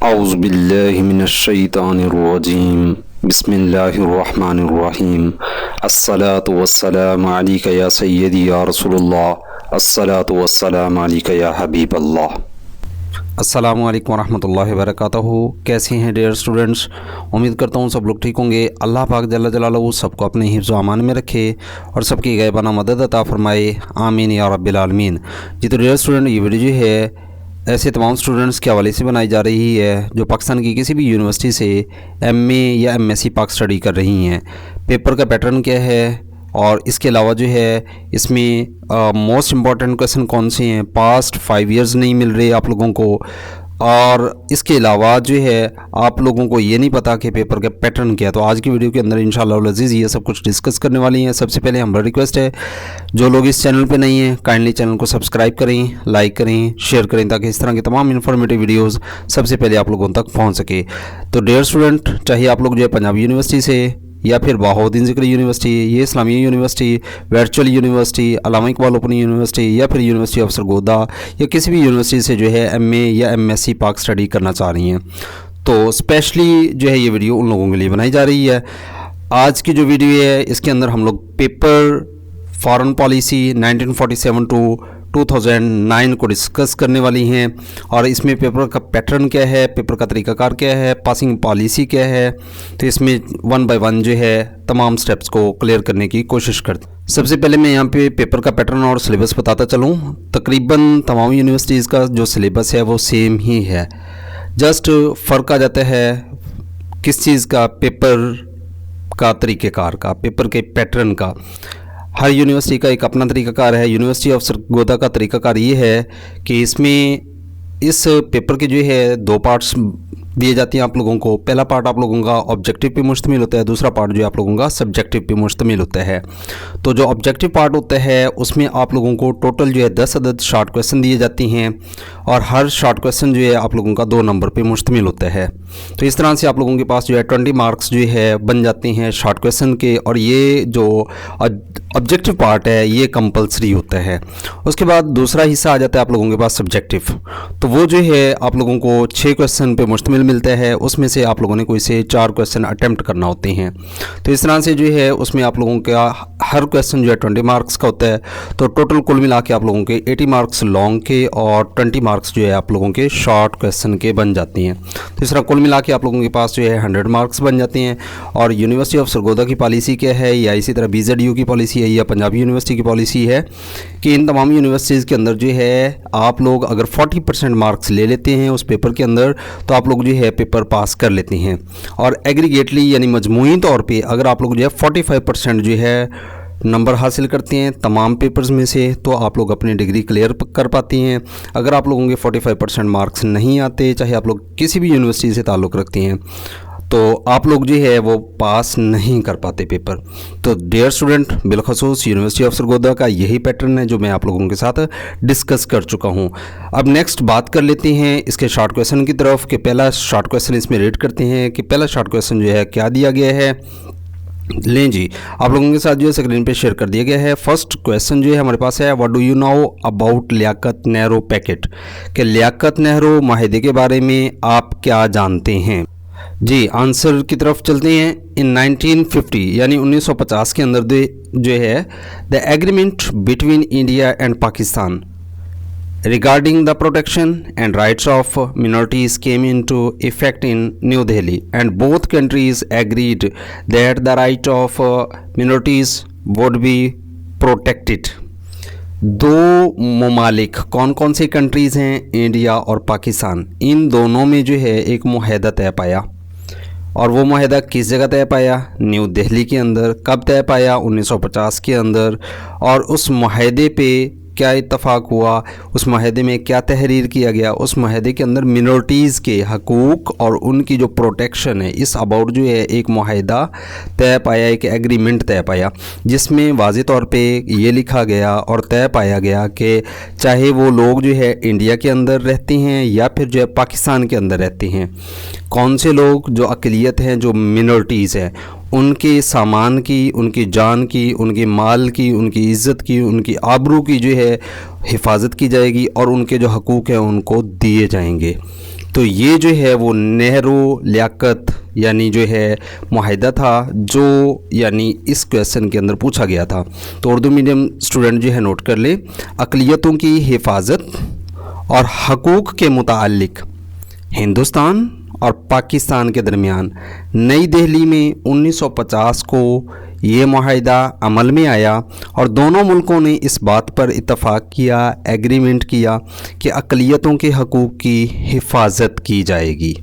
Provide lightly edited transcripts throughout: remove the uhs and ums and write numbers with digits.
औज़ुबिल्लाहिमिनश्शैतानिर्रजीम बिस्मिल्लाहिर्रहमानिर्रहीम अस्सलातु वस्सलामु अलैका या सय्यदी या रसूलुल्लाह अस्सलातु वस्सलामु अलैका या हबीबल्लाह। अस्सलामु अलैकुम वरहमतुल्लाहि वबरकातुहू। कैसे हैं डियर स्टूडेंट्स? उम्मीद करता हूँ सब लोग ठीक होंगे। अल्लाह पाक जल्ल जलालहू सबको अपने हिफ्ज़ व अमान में रखे और सबकी गैबाना मदद अता फरमाए, आमीन या रब्बिल आलमीन। जी तो डियर स्टूडेंट, ये वीडियो जो है ऐसे तमाम स्टूडेंट्स के हवाले से बनाई जा रही है जो पाकिस्तान की किसी भी यूनिवर्सिटी से एमए या एमएससी पाक स्टडी कर रही हैं। पेपर का पैटर्न क्या है और इसके अलावा जो है इसमें मोस्ट इम्पॉर्टेंट क्वेश्चन कौन से हैं, पास्ट 5 इयर्स नहीं मिल रहे आप लोगों को, और इसके अलावा जो है आप लोगों को ये नहीं पता कि पेपर का पैटर्न क्या है। तो आज की वीडियो के अंदर इंशाअल्लाह अज़ीज़ ये सब कुछ डिस्कस करने वाली हैं। सबसे पहले हमारा रिक्वेस्ट है, जो लोग इस चैनल पे नहीं हैं काइंडली चैनल को सब्सक्राइब करें, लाइक करें, शेयर करें, ताकि इस तरह के तमाम इन्फॉर्मेटिव वीडियोज़ सबसे पहले आप लोगों तक पहुँच सके। तो डियर स्टूडेंट, चाहे आप लोग जो है पंजाब यूनिवर्सिटी से या फिर बहाउद्दीन ज़िक्री यूनिवर्सिटी, ये इस्लामिया यूनिवर्सिटी, वर्चुअल यूनिवर्सिटी, अल्लामा इकबाल ओपन यूनिवर्सिटी या फिर यूनिवर्सिटी ऑफ सरगोदा या किसी भी यूनिवर्सिटी से जो है एमए या एमएससी पाक स्टडी करना चाह रही हैं, तो स्पेशली जो है ये वीडियो उन लोगों के लिए बनाई जा रही है। आज की जो वीडियो है इसके अंदर हम लोग पेपर फॉरेन पॉलिसी 1947 टू 2009 को डिस्कस करने वाली हैं और इसमें पेपर का पैटर्न क्या है, पेपर का तरीक़ाकार क्या है, पासिंग पॉलिसी क्या है, तो इसमें 1 बाय 1 जो है तमाम स्टेप्स को क्लियर करने की कोशिश करते हैं। सबसे पहले मैं यहाँ पे पेपर का पैटर्न और सिलेबस बताता चलूँ। तकरीबन तमाम यूनिवर्सिटीज़ का जो सिलेबस है वो सेम ही है, जस्ट फ़र्क आ जाता है किस चीज़ का, पेपर का तरीक़ेकार का, पेपर के पैटर्न का। हर यूनिवर्सिटी का एक अपना तरीक़ाकार है। यूनिवर्सिटी ऑफ सरगोदा का तरीक़ाकार ये है कि इसमें इस पेपर के जो है 2 पार्ट्स दिए जाती हैं आप लोगों को। पहला पार्ट आप लोगों का ऑब्जेक्टिव पे मुश्तमिल होता है, दूसरा पार्ट जो है आप लोगों का सब्जेक्टिव पे मुश्तमिल होता है। तो जो ऑब्जेक्टिव पार्ट होता है उसमें आप लोगों को टोटल जो है 10 अदद शॉर्ट क्वेश्चन दिए जाते हैं और हर शॉर्ट क्वेश्चन जो है आप लोगों का 2 नंबर पे मुश्तमिल होता है। तो इस तरह से आप लोगों के पास जो है 20 मार्क्स जो है बन जाते हैं शॉर्ट क्वेश्चन के, और ये जो ऑब्जेक्टिव पार्ट है ये कंपलसरी होता है। उसके बाद दूसरा हिस्सा आ जाता है आप लोगों के पास सब्जेक्टिव, तो वो जो है आप लोगों को 6 क्वेश्चन पे मुश्तमिल मिलता है। उसमें से आप लोगों ने कोई से 4 क्वेश्चन अटेम्प्ट करना होते हैं। तो इस तरह से जो है उसमें आप लोगों का हर क्वेश्चन जो है 20 मार्क्स का होता है। तो टोटल कुल मिला के आप लोगों के 80 मार्क्स लॉन्ग के और 20 मार्क्स जो है आप लोगों के शॉर्ट क्वेश्चन के बन जाती हैं। तो इस तरह कुल मिला के आप लोगों के पास जो है 100 मार्क्स बन जाते हैं। और यूनिवर्सिटी ऑफ सरगोदा की पॉलिसी क्या है, या इसी तरह BZU की पॉलिसी है, या पंजाबी यूनिवर्सिटी की पॉलिसी है कि इन तमाम यूनिवर्सिटीज़ के अंदर जो है आप लोग अगर 40% मार्क्स ले लेते हैं उस पेपर के अंदर तो आप लोग जो है पेपर पास कर लेते हैं। और एग्रीगेटली यानी मजमूई तौर पे अगर आप लोग जो है 45% जो है नंबर हासिल करते हैं तमाम पेपर्स में से तो आप लोग अपनी डिग्री क्लियर कर पाते हैं। अगर आप लोगों के 45% मार्क्स नहीं आते, चाहे आप लोग किसी भी यूनिवर्सिटी से ताल्लुक़ रखते हैं, तो आप लोग जो है वो पास नहीं कर पाते पेपर। तो डियर स्टूडेंट, बिलखसूस यूनिवर्सिटी ऑफ सरगोदा का यही पैटर्न है जो मैं आप लोगों के साथ डिस्कस कर चुका हूं। अब नेक्स्ट बात कर लेते हैं इसके शॉर्ट क्वेश्चन की तरफ कि पहला शॉर्ट क्वेश्चन इसमें रीड करते हैं कि पहला शॉर्ट क्वेश्चन जो है क्या दिया गया है। लें जी, आप लोगों के साथ जो है स्क्रीन पे शेयर कर दिया गया है। फर्स्ट क्वेश्चन जो है हमारे पास है, what do you know about Liaquat Nehru pact, कि लियाकत नेहरू माहिदे के बारे में आप क्या जानते हैं। जी, आंसर की तरफ चलते हैं। इन 1950 यानी 1950 के अंदर जो है the agreement between India and Pakistan regarding the protection and rights of minorities came into effect in New Delhi, and both countries agreed that the right of minorities would be protected. 2 ममालिक कौन कौन से कंट्रीज़ हैं, India और पाकिस्तान, इन दोनों में जो है एक मुआहदा तय पाया। और वो मुआहदा किस जगह तय पाया? न्यू दिल्ली के अंदर। कब तय पाया? 1950 के अंदर। और उस मुआहदे पे क्या इत्तफ़ाक़ हुआ, उस माहदे में क्या तहरीर किया गया, उस माहदे के अंदर मिनोरिटीज़ के हकूक़ और उनकी जो प्रोटेक्शन है इस अबाउट जो है एक माहदा तय पाया, एक एग्रीमेंट तय पाया, जिसमें वाज़े तौर पे ये लिखा गया और तय पाया गया कि चाहे वो लोग जो है इंडिया के अंदर रहते हैं या फिर जो है पाकिस्तान के अंदर रहते हैं, कौन से लोग जो अक़लियत हैं, जो मिनोरिटीज़ हैं, उनके सामान की, उनकी जान की, उनके माल की, उनकी इज़्ज़त की, उनकी आबरू की जो है हिफाजत की जाएगी और उनके जो हकूक़ हैं उनको दिए जाएंगे। तो ये जो है वो नेहरू लियाकत यानी जो है मुआहिदा था, जो यानी इस क्वेश्चन के अंदर पूछा गया था। तो उर्दू मीडियम स्टूडेंट जो है नोट कर ले, अक़लियतों की हिफाजत और हकूक़ के मुताल्लिक़ हिंदुस्तान और पाकिस्तान के दरमियान नई दिल्ली में 1950 को ये मुआहिदा अमल में आया और दोनों मुल्कों ने इस बात पर इत्तफ़ाक़ किया, एग्रीमेंट किया कि अक़लियतों के हकूक़ की हिफाजत की जाएगी।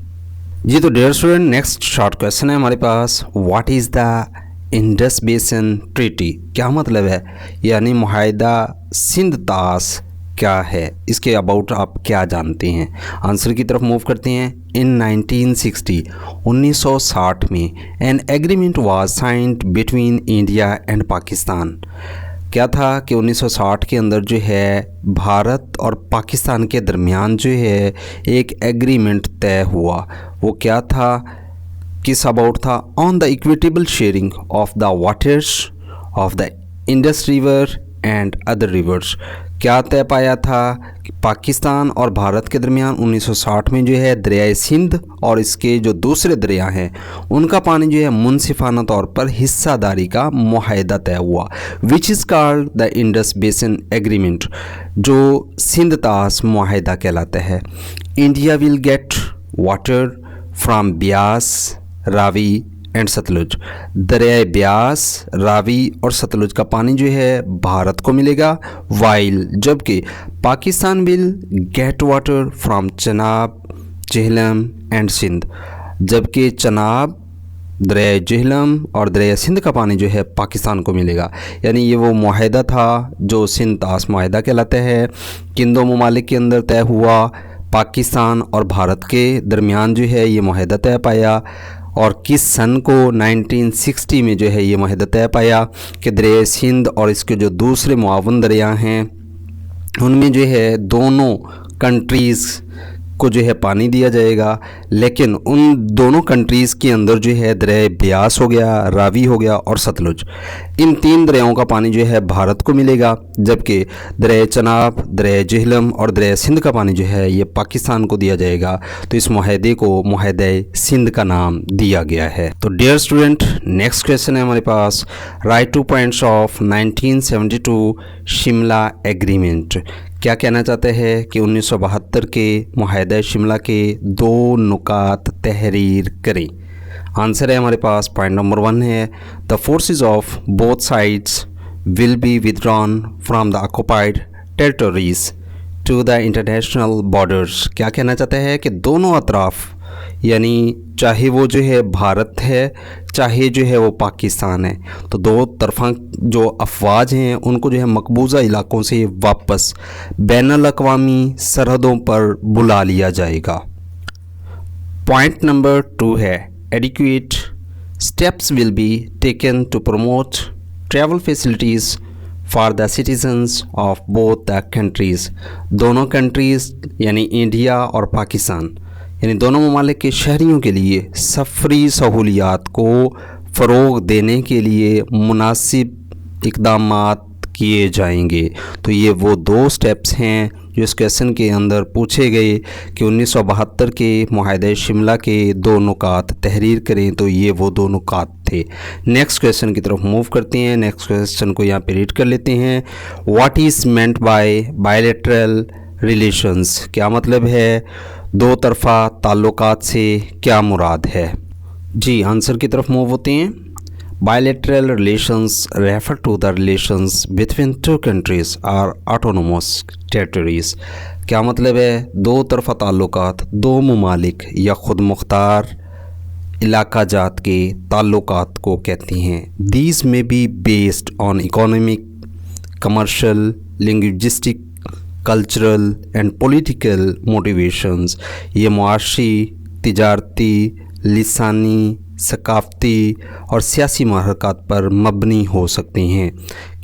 जी तो dear student, next short question है हमारे पास, what is the Indus basin treaty, क्या मतलब है, यानी मुआहिदा सिंध तास क्या है, इसके अबाउट आप क्या जानते हैं। आंसर की तरफ मूव करते हैं। इन 1960 में an agreement was signed between India and Pakistan. क्या था कि 1960 के अंदर जो है भारत और पाकिस्तान के दरमियान जो है एक एग्रीमेंट तय हुआ। वो क्या था, किस अबाउट था, on the equitable sharing of the waters of the Indus river and other rivers. क्या तय पाया था कि पाकिस्तान और भारत के दरमियान 1960 में जो है दरियाए सिंध और इसके जो दूसरे दरिया हैं उनका पानी जो है मुनसिफाना तौर पर हिस्सादारी का मुआहिदा तय हुआ, which is called the Indus basin agreement, जो सिंध तास मुआहिदा कहलाता है। India will get water from Beas, Ravi and Sutlej. दरियाए ब्यास, रावी और सतलुज का पानी जो है भारत को मिलेगा, वाइल जबकि Pakistan will get water from Chenab, Jhelum and Sindh, जबकि चनाब, दरिया जेहलम और दरिया सिंध का पानी जो है पाकिस्तान को मिलेगा। यानी ये वो मुआहिदा था जो सिंध तास मुआहिदा कहलाता है, किन दो ममालिक के अंदर तय हुआ, पाकिस्तान और भारत के दरमियान जो है ये मुआहिदा तय पाया। और किस सन को 1960 में जो है ये मुआहिदा तय पाया कि दरिया सिंध और इसके जो दूसरे मुआवन दरिया हैं उनमें जो है दोनों कंट्रीज़ को जो है पानी दिया जाएगा, लेकिन उन दोनों कंट्रीज़ के अंदर जो है दरिया ब्यास हो गया, रावी हो गया और सतलुज, इन तीन दरियाओं का पानी जो है भारत को मिलेगा, जबकि दरिया चनाब, दरिया जेहलम और दरिया सिंध का पानी जो है ये पाकिस्तान को दिया जाएगा। तो इस मुआहिदे को मुआहिदा सिंध का नाम दिया गया है। तो डियर स्टूडेंट, नेक्स्ट क्वेश्चन है हमारे पास, write 2 points of 1972 Shimla agreement. क्या कहना चाहते हैं कि 1972 के मुआहिदा शिमला के 2 नुकात तहरीर करें। आंसर है हमारे पास, पॉइंट नंबर 1 है, the forces of both sides will be withdrawn from the occupied territories to the international borders. क्या कहना चाहते हैं कि दोनों अतराफ़, यानी चाहे वो जो है भारत है चाहे जो है वो पाकिस्तान है, तो दो तरफा जो अफवाज हैं उनको जो है मकबूजा इलाकों से वापस बैनुल अक़वामी सरहदों पर बुला लिया जाएगा। पॉइंट नंबर 2 है, adequate steps will be taken to promote travel facilities for the citizens of both the countries. दोनों कंट्रीज़ यानी इंडिया और पाकिस्तान यानी दोनों ममालिक के शहरियों के लिए सफरी सहूलियात को फ़रोग़ देने के लिए मुनासिब इक़दामात किए जाएंगे। तो ये वो 2 स्टेप्स हैं जो इस क्वेश्चन के अंदर पूछे गए कि 1972 के मुआहिदा शिमला के 2 नुकात तहरीर करें। तो ये वो 2 नुकात थे। नेक्स्ट क्वेश्चन की तरफ मूव करते हैं। नेक्स्ट क्वेश्चन को यहाँ पे रीड कर लेते हैं। What is meant by bilateral relations, क्या मतलब है, 2 तरफ़ा ताल्लुकात से क्या मुराद है। जी आंसर की तरफ मूव होते हैं। Bilateral relations refer to the relations between 2 countries or autonomous territories। क्या मतलब है, 2 तरफ़ा ताल्लुकात 2 ममालिक या ख़ुद मुख्तार इलाका जात के ताल्लुकात को कहते हैं। These may be based on economic, commercial, linguistic, cultural and political motivations. ये मुआशी, तिजारती, लिसानी, सकाफ़ती और सियासी महरक़ात पर मबनी हो सकते हैं।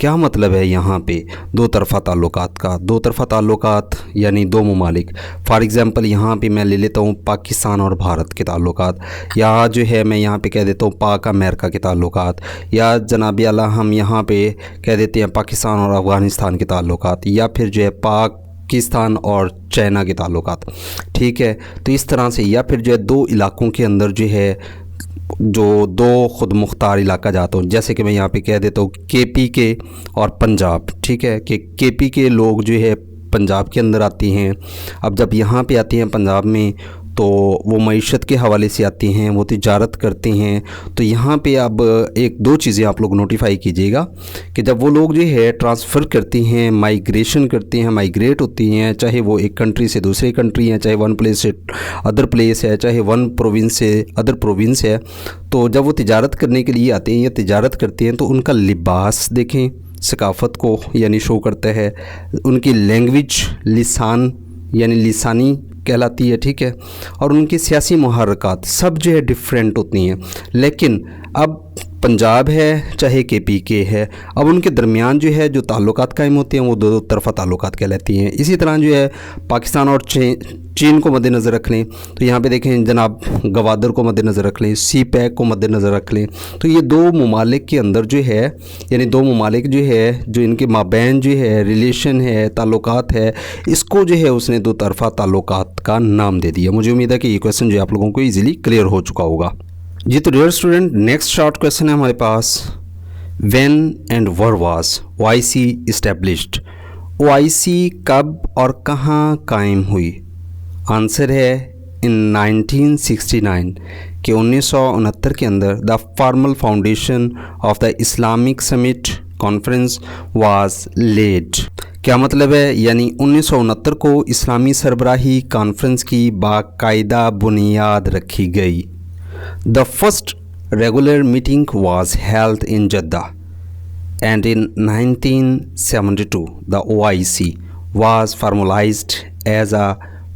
क्या मतलब है यहाँ पे 2 तरफ़ा ताल्लुकात का, 2 तरफ़ा ताल्लुकात यानी 2 ममालिक। फ़ॉर एग्ज़ाम्पल यहाँ पे मैं ले लेता हूँ पाकिस्तान और भारत के ताल्लुकात, या जो है मैं यहाँ पे कह देता हूँ पाक अमेरिका के ताल्लुकात, या जनाबी आला हम यहाँ पे कह देते हैं पाकिस्तान और अफ़गानिस्तान के ताल्लुकात, या फिर जो है पाक पाकिस्तान और चाइना के ताल्लुकात, ठीक है। तो इस तरह से, या फिर जो है दो इलाकों के अंदर जो है जो दो ख़ुद मुख्तार इलाका जाता हूँ, जैसे कि मैं यहाँ पे कह देता हूँ केपी के और पंजाब, ठीक है, कि केपी के लोग जो है पंजाब के अंदर आती हैं। अब जब यहाँ पे आती हैं पंजाब में तो वो मईशत के हवाले से आती हैं, वो तिजारत करती हैं। तो यहाँ पे अब एक दो चीज़ें आप लोग नोटिफाई कीजिएगा कि जब वो लोग जो है ट्रांसफ़र करती हैं, माइग्रेशन करती हैं, माइग्रेट होती हैं, चाहे वो एक कंट्री से दूसरी कंट्री है, चाहे वन प्लेस से अदर प्लेस है, चाहे वन प्रोविंस से अदर प्रोविंस है, तो जब वो तिजारत करने के लिए आते हैं या तिजारत करते हैं तो उनका लिबास देखें, सकाफ़त को यानी शो करता है। उनकी लैंग्वेज लिसान यानी लिसानी कहलाती है, ठीक है। और उनकी सियासी मुहर्रकात सब जो है डिफरेंट होती हैं। लेकिन अब पंजाब है चाहे केपी के है, अब उनके दरमियान जो है जो ताल्लुकात कायम होते हैं वो दो तरफ़ा ताल्लुकात कहलाती हैं। इसी तरह जो है पाकिस्तान और चीन को मद्देनज़र रख लें तो यहाँ पे देखें जनाब गवादर को मद्देनज़र रख लें, सी पैक को मद्देनज़र रख लें, तो ये दो ममालिक के अंदर जो है यानी दो ममालिक जो है जो इनके माबैन जो है रिलेशन है, ताल्लुकात है, इसको जो है उसने दो तरफ़ा ताल्लुकात का नाम दे दिया। मुझे उम्मीद है कि ये क्वेश्चन जो है आप लोगों को ईज़िली क्लियर हो चुका होगा जी। तो dear student, next short question है हमारे पास, when and where was OIC established. OIC कब और कहाँ कायम हुई? आंसर है इन 1969 के 1969 के अंदर the formal foundation of the Islamic summit conference was laid. क्या मतलब है? यानी 1969 को इस्लामी सरबराही कॉन्फ्रेंस की बाकायदा बुनियाद रखी गई। The first regular meeting was held in Jeddah, and in 1972 the OIC was formalized as a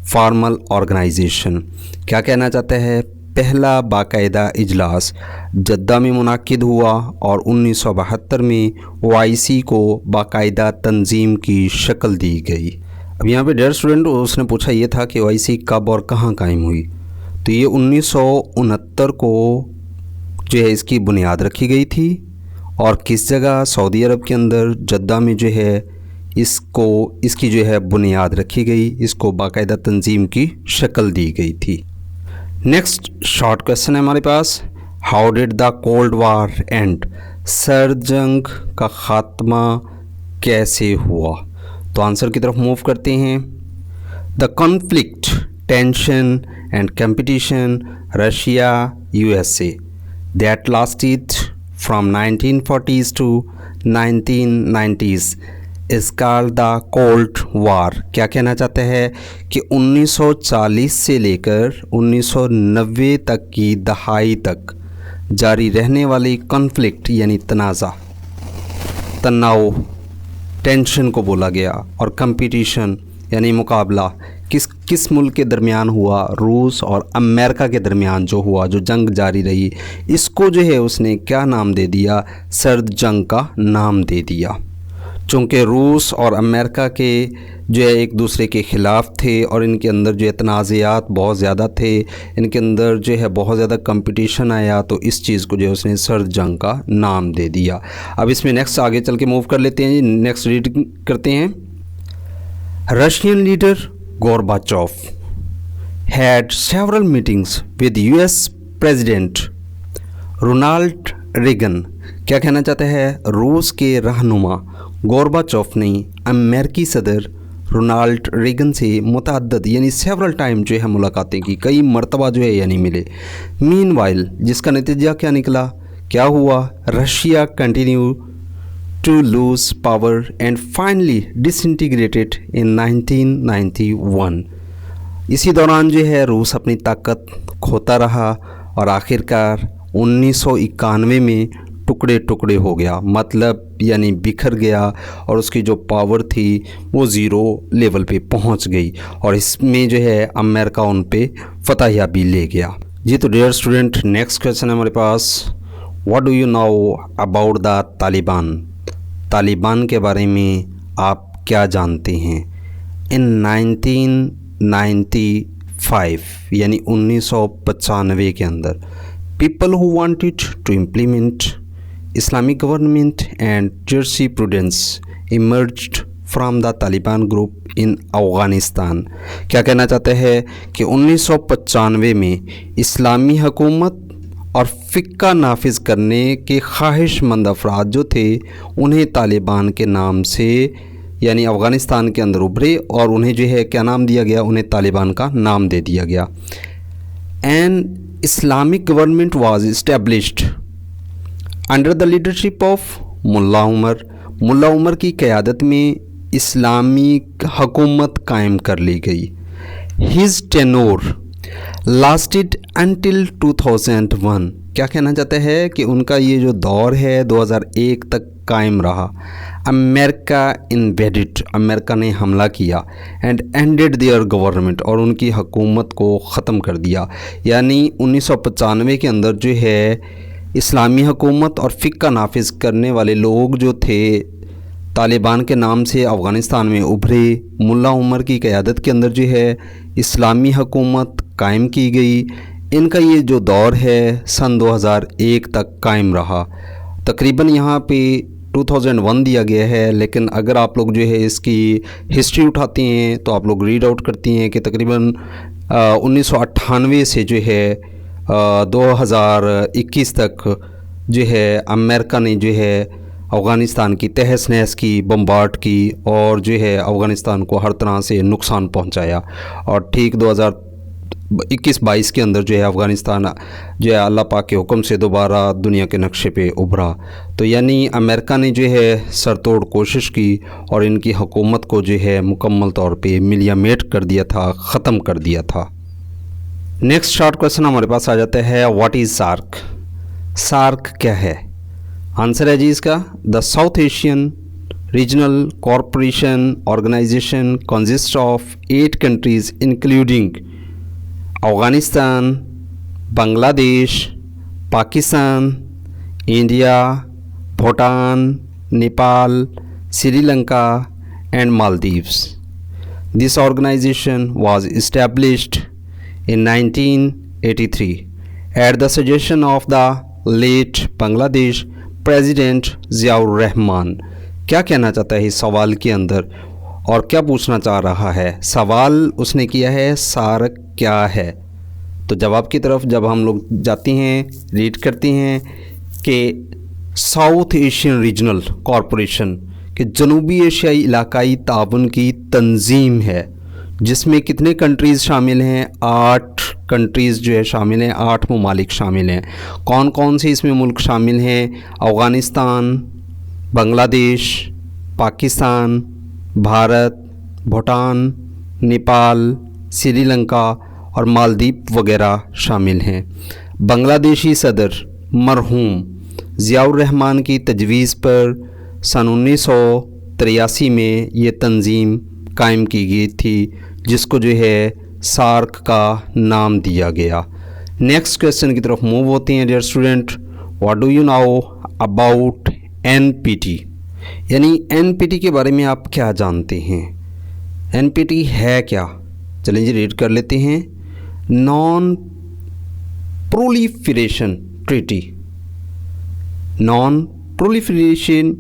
formal organization। क्या कहना चाहते हैं? पहला बाकायदा इजलास जद्दा में मुनाकिद हुआ और 1972 में OIC को बाकायदा तंजीम की शक्ल दी गई। अब यहाँ पे डियर स्टूडेंट उसने पूछा ये था कि OIC कब और कहाँ कायम हुई, तो ये 1969 को जो है इसकी बुनियाद रखी गई थी और किस जगह? सऊदी अरब के अंदर जद्दा में जो है इसकी जो है बुनियाद रखी गई, इसको बाकायदा तंजीम की शक्ल दी गई थी। नेक्स्ट शॉर्ट क्वेश्चन है हमारे पास, how did the cold war end? सर्द जंग का ख़ात्मा कैसे हुआ? तो आंसर की तरफ मूव करते हैं। The conflict, tension and competition Russia USA that lasted from 1940s to 1990s is called the Cold War। क्या कहना चाहते हैं कि 1940 से लेकर 1990 तक की दहाई तक जारी रहने वाली कॉन्फ्लिक्ट यानी तनाव टेंशन को बोला गया, और कंपटीशन यानी मुकाबला किस मुल्क के दरमियान हुआ? रूस और अमेरिका के दरमियान जो हुआ, जो जंग जारी रही, इसको जो है उसने क्या नाम दे दिया? सर्द जंग का नाम दे दिया। चूँकि रूस और अमेरिका के जो है एक दूसरे के ख़िलाफ़ थे और इनके अंदर जो है तनाज़ात बहुत ज़्यादा थे, इनके अंदर जो है बहुत ज़्यादा कंपटीशन आया, तो इस चीज़ को जो है उसने सर्द जंग का नाम दे दिया। अब इसमें नेक्स्ट आगे चल के मूव कर लेते हैं, नेक्स्ट रीड करते हैं। Russian leader Gorbachev had several meetings with US President Ronald Reagan। क्या कहना चाहते हैं? रूस के रहनुमा गोरबाचोफ ने अमेरिकी सदर रोनाल्ड रेगन से मुतअद्दिद यानी सेवरल टाइम जो है मुलाकातें की, कई मरतबा जो है यानी मिले। मीनवाइल जिसका नतीजा क्या निकला? क्या हुआ? Russia continue to lose power and finally disintegrated in 1991। इसी दौरान जो है रूस अपनी ताकत खोता रहा और आखिरकार 1991 में टुकड़े टुकड़े हो गया, मतलब यानी बिखर गया, और उसकी जो पावर थी वो ज़ीरो लेवल पे पहुंच गई और इसमें जो है अमेरिका उन पे फतहयाबी ले गया जी। तो डियर स्टूडेंट, नेक्स्ट क्वेश्चन है हमारे पास, what do you know about the Taliban? Taliban के बारे में आप क्या जानते हैं? इन 1995 यानी 1995 के अंदर people who wanted to implement Islamic government and jurisprudence emerged from the Taliban group in Afghanistan. क्या कहना चाहते हैं कि 1995 में इस्लामी हुकूमत और फ़िक्का नाफिज करने के ख्वाहिशमंद अफराद जो थे उन्हें तालिबान के नाम से यानी अफ़गानिस्तान के अंदर उभरे और उन्हें जो है क्या नाम दिया गया, उन्हें तालिबान का नाम दे दिया गया। An Islamic government was established under the leadership of Mullah Omar. Mullah Omar की क़यादत में इस्लामी हुकूमत कायम कर ली गई। His tenure lasted until 2001। क्या कहना चाहते हैं कि उनका ये जो दौर है 2001 तक कायम रहा। अमेरिका इन्वेडेड, अमेरिका ने हमला किया। एंड एंडेड देयर गवर्नमेंट, और उनकी हुकूमत को ख़त्म कर दिया। यानी 1995 के अंदर जो है इस्लामी हुकूमत और फ़िक्का नाफिज करने वाले लोग जो थे तालिबान के नाम से अफ़गानिस्तान में उभरे। मुल्ला उमर की क़यादत के अंदर जो है इस्लामी हुकूमत कायम की गई। इनका ये जो दौर है सन 2001 तक कायम रहा। तकरीबन यहाँ पे 2001 दिया गया है, लेकिन अगर आप लोग जो है इसकी हिस्ट्री उठाते हैं तो आप लोग रीड आउट करती हैं कि तकरीबन 1998 से जो है 2021 तक जो है अमेरिका ने जो है अफ़गानिस्तान की तहस नहस की, बम्बार्ड की और जो है अफ़गानिस्तान को हर तरह से नुकसान पहुंचाया। और ठीक 2021-22 के अंदर जो है अफ़गानिस्तान जो है अल्लाह पाक के हुक्म से दोबारा दुनिया के नक्शे पे उभरा। तो यानी अमेरिका ने जो है सरतोड़ कोशिश की और इनकी हुकूमत को जो है मुकम्मल तौर पे मिलियामेट कर दिया था, ख़त्म कर दिया था। नेक्स्ट शॉर्ट क्वेश्चन हमारे पास आ जाता है, व्हाट इज़ सार्क। सार्क क्या है? आंसर है जी इसका, the South Asian regional corporation organization consist of 8 countries including Afghanistan, Bangladesh, Pakistan, India, Bhutan, Nepal, Sri Lanka and Maldives. This organization was established in 1983 at the suggestion of the late Bangladesh president Ziaur Rahman. क्या कहना चाहता है इस सवाल के अंदर और क्या पूछना चाह रहा है? सवाल उसने किया है सार्क क्या है। तो जवाब की तरफ जब हम लोग जाते हैं, रीड करते हैं कि साउथ एशियन रीजनल कॉरपोरेशन के जनूबी एशियाई इलाकाई ताउन की तंजीम है जिसमें कितने कंट्रीज़ शामिल हैं? 8 कंट्रीज़ जो है शामिल हैं, 8 ममालिक शामिल हैं। कौन कौन से इसमें मुल्क शामिल हैं? अफ़गानिस्तान, बांग्लादेश, पाकिस्तान, भारत, भूटान, नेपाल, श्रीलंका और मालदीव वगैरह शामिल हैं। बांग्लादेशी सदर मरहूम ज़ियाउर रहमान की तजवीज़ पर सन 1983 में ये तंजीम कायम की गई थी जिसको जो है सार्क का नाम दिया गया। नेक्स्ट क्वेश्चन की तरफ मूव होते हैं dear student. What do you know about NPT, यानी एनपीटी के बारे में आप क्या जानते हैं? एनपीटी है क्या? चलिए जी रीड कर लेते हैं। Non proliferation treaty, non proliferation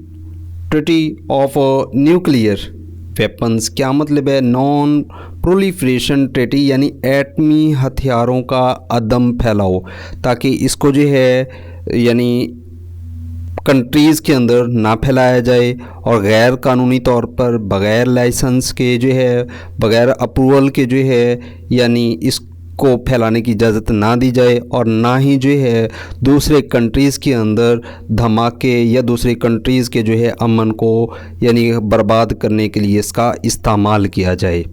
treaty of nuclear weapons. क्या मतलब है नॉन प्रोलिफरेशन ट्रीटी? यानी एटमी हथियारों का अदम फैलाव, ताकि इसको जो है यानी कंट्रीज़ के अंदर ना फैलाया जाए और गैर कानूनी तौर पर बग़ैर लाइसेंस के जो है, बग़ैर अप्रूवल के जो है यानी इसको फैलाने की इजाज़त ना दी जाए और ना ही जो है दूसरे कंट्रीज़ के अंदर धमाके या दूसरी कंट्रीज़ के जो है अमन को यानी बर्बाद करने के लिए इसका इस्तेमाल किया जाए।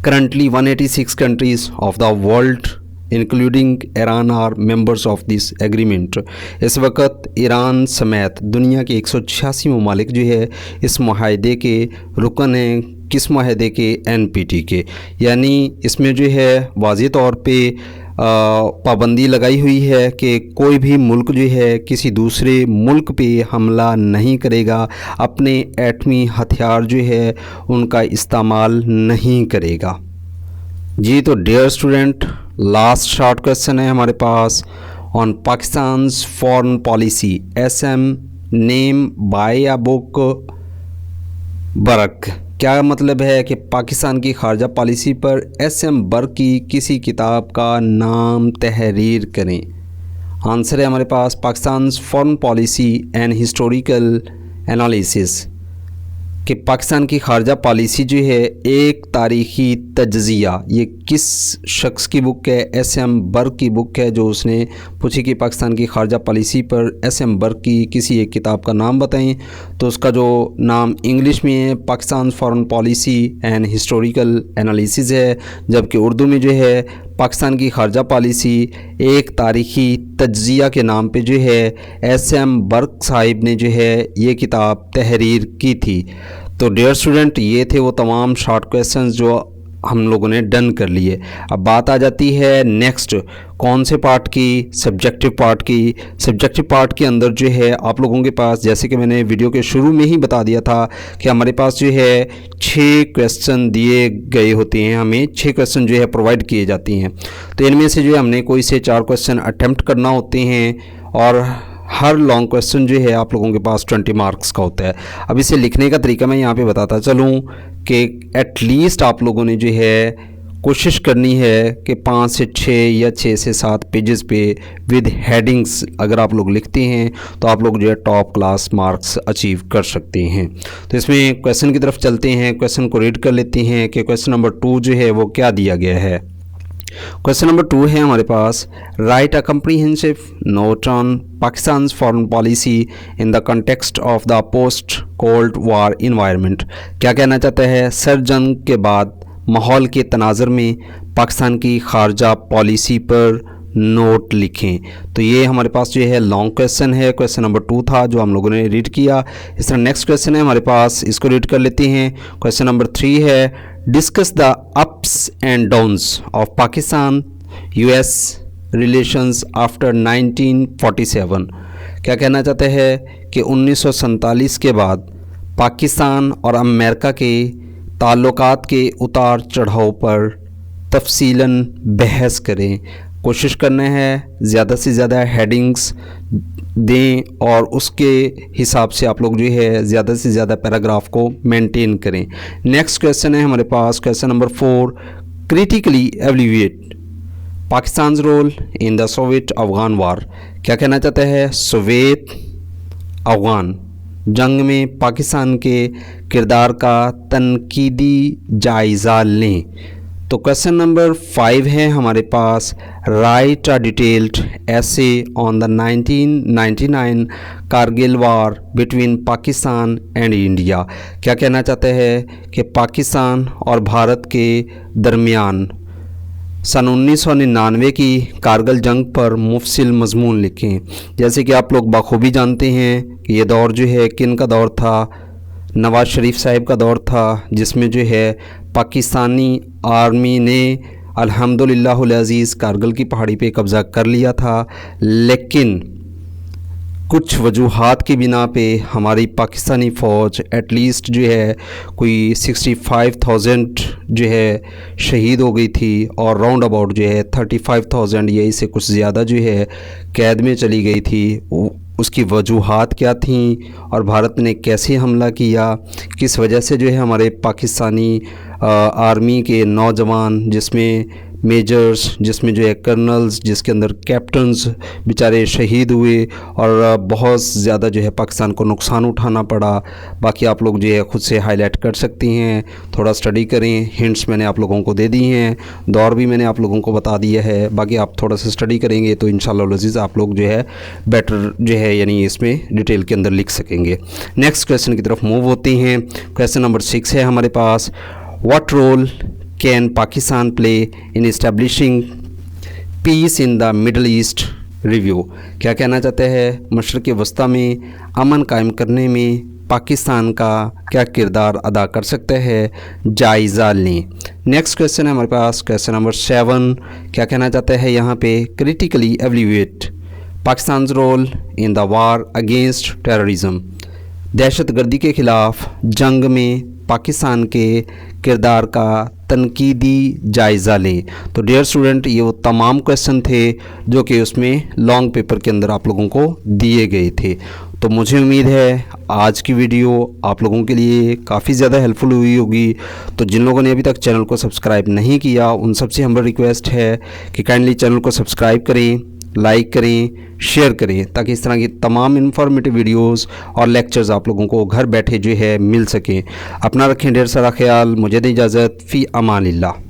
Currently 186 countries of the world including Iran are members of this agreement. इस वक्त ईरान समेत दुनिया के 186 ममालिक जो है इस माहदे के रुकन हैं। किस माहदे के? एनपीटी के। यानी इसमें जो है वाज़ेह तौर पे पाबंदी लगाई हुई है कि कोई भी मुल्क जो है किसी दूसरे मुल्क पे हमला नहीं करेगा, अपने एटमी हथियार जो है उनका इस्तेमाल नहीं करेगा। जी तो dear student, last short question है हमारे पास on Pakistan's foreign policy SM name by a book Burke. क्या मतलब है कि पाकिस्तान की खारजा पॉलिसी पर एस.एम. बर्क की किसी किताब का नाम तहरीर करें। आंसर है हमारे पास Pakistan foreign policy and historical analysis कि पाकिस्तान की खारजा पॉलिसी जो है एक तारीख़ी तज्ज़िया, ये किस शख्स की बुक है? एस.एम. बर्क की बुक है, जो उसने पूछी कि पाकिस्तान की खारजा पॉलिसी पर एस.एम. बर्क की किसी एक किताब का नाम बताएं। तो उसका जो नाम इंग्लिश में है Pakistan foreign policy and historical analysis है, जबकि उर्दू में जो है पाकिस्तान की खारजा पॉलिसी एक तारीख़ी तज्ज़िया के नाम पे जो है एस.एम. बर्क साहिब ने जो है ये किताब तहरीर की थी। तो डियर स्टूडेंट, ये थे वो तमाम शॉर्ट क्वेश्चंस जो हम लोगों ने डन कर लिए। अब बात आ जाती है नेक्स्ट कौन से पार्ट की? सब्जेक्टिव पार्ट की। सब्जेक्टिव पार्ट के अंदर जो है आप लोगों के पास, जैसे कि मैंने वीडियो के शुरू में ही बता दिया था कि हमारे पास जो है 6 क्वेश्चन दिए गए होते हैं, हमें 6 क्वेश्चन जो है प्रोवाइड किए जाती हैं। तो इनमें से जो है हमने कोई से 4 क्वेश्चन अटैम्प्ट करना होते हैं और हर लॉन्ग क्वेश्चन जो है आप लोगों के पास 20 मार्क्स का होता है। अब इसे लिखने का तरीका मैं यहाँ पे बताता चलूँ कि एटलीस्ट आप लोगों ने जो है कोशिश करनी है कि 5 से 6 या 6 से 7 पेजेस पे विद हेडिंग्स अगर आप लोग लिखते हैं तो आप लोग जो है टॉप क्लास मार्क्स अचीव कर सकते हैं। तो इसमें क्वेश्चन की तरफ चलते हैं, क्वेश्चन को रीड कर लेते हैं कि क्वेश्चन नंबर 2 जो है वो क्या दिया गया है। क्वेश्चन नंबर 2 है हमारे पास, write a comprehensive note on Pakistan foreign policy in the context of the post cold war environment. क्या कहना चाहता है? सर जंग के बाद माहौल के तनाज़र में पाकिस्तान की खारजा पॉलिसी पर नोट लिखें। तो ये हमारे पास जो है लॉन्ग क्वेश्चन है, क्वेश्चन नंबर 2 था जो हम लोगों ने रीड किया। इस तरह नेक्स्ट क्वेश्चन है हमारे पास, इसको रीड कर लेते हैं। क्वेश्चन नंबर 3 है, discuss the ups and downs of Pakistan US relations after 1947। क्या कहना चाहते हैं कि 1947 के बाद पाकिस्तान और अमेरिका के ताल्लुकात के उतार चढ़ाव पर तफसीलन बहस करें। कोशिश करना है ज़्यादा से ज़्यादा हेडिंग्स दें और उसके हिसाब से आप लोग जो है ज़्यादा से ज़्यादा पैराग्राफ को मेंटेन करें। नेक्स्ट क्वेश्चन है हमारे पास, question number 4, critically evaluate Pakistan role in the Soviet Afghan war. क्या कहना चाहता है? सोवियत अफगान जंग में पाकिस्तान के किरदार का तनकीदी जायज़ा लें। तो क्वेश्चन नंबर 5 है हमारे पास, write a detailed essay on the 1999 Kargil war between Pakistan and India. क्या कहना चाहते हैं कि पाकिस्तान और भारत के दरमियान सन 1999 की कारगिल जंग पर मुफसिल मजमून लिखें। जैसे कि आप लोग बखूबी जानते हैं कि ये दौर जो है किन का दौर था? नवाज़ शरीफ साहब का दौर था, जिसमें जो है पाकिस्तानी आर्मी ने अल्हम्दुलिल्लाह अज़ीज़ कारगिल की पहाड़ी पे कब्ज़ा कर लिया था, लेकिन कुछ वजूहात की बिना पे हमारी पाकिस्तानी फ़ौज एटलीस्ट जो है कोई 65,000 जो है शहीद हो गई थी और राउंड अबाउट जो है 35,000 या इससे कुछ ज़्यादा जो है कैद में चली गई थी। उसकी वजूहात क्या थीं और भारत ने कैसे हमला किया, किस वजह से जो है हमारे पाकिस्तानी आर्मी के नौजवान, जिसमें मेजर्स, जिसमें जो है कर्नल्स, जिसके अंदर कैप्टन्स बेचारे शहीद हुए और बहुत ज़्यादा जो है पाकिस्तान को नुकसान उठाना पड़ा। बाकी आप लोग जो है ख़ुद से हाईलाइट कर सकती हैं, थोड़ा स्टडी करें। हिंट्स मैंने आप लोगों को दे दी हैं, दौर भी मैंने आप लोगों को बता दिया है। बाकी आप थोड़ा सा स्टडी करेंगे तो इंशाअल्लाह अज़ीज़ आप लोग जो है बेटर जो है यानी इसमें डिटेल के अंदर लिख सकेंगे। नेक्स्ट क्वेश्चन की तरफ मूव होते हैं। क्वेश्चन नंबर 6 है हमारे पास, what role can Pakistan play in establishing peace in the Middle East review. क्या कहना चाहते हैं? मशरक़ वस्ता में अमन कायम करने में पाकिस्तान का क्या किरदार अदा कर सकता है, जायज़ा लें। नेक्स्ट क्वेश्चन है हमारे पास, क्वेश्चन नंबर 7। क्या कहना चाहता है यहाँ पे? Critically evaluate Pakistan role in the war against terrorism. दहशत गर्दी के ख़िलाफ़ जंग में पाकिस्तान के किरदार का तनकीदी जायज़ा लें। तो डियर स्टूडेंट, ये वो तमाम क्वेश्चन थे जो कि उसमें लॉन्ग पेपर के अंदर आप लोगों को दिए गए थे। तो मुझे उम्मीद है आज की वीडियो आप लोगों के लिए काफ़ी ज़्यादा हेल्पफुल हुई होगी। तो जिन लोगों ने अभी तक चैनल को सब्सक्राइब नहीं किया, उन सबसे हम्बल रिक्वेस्ट है कि काइंडली चैनल को सब्सक्राइब करें, लाइक करें, शेयर करें, ताकि इस तरह की तमाम इन्फॉर्मेटिव वीडियोस और लेक्चर्स आप लोगों को घर बैठे जो है मिल सकें। अपना रखें ढेर सारा ख्याल। मुझे दें इजाज़त। फ़ी अमानिल्लाह।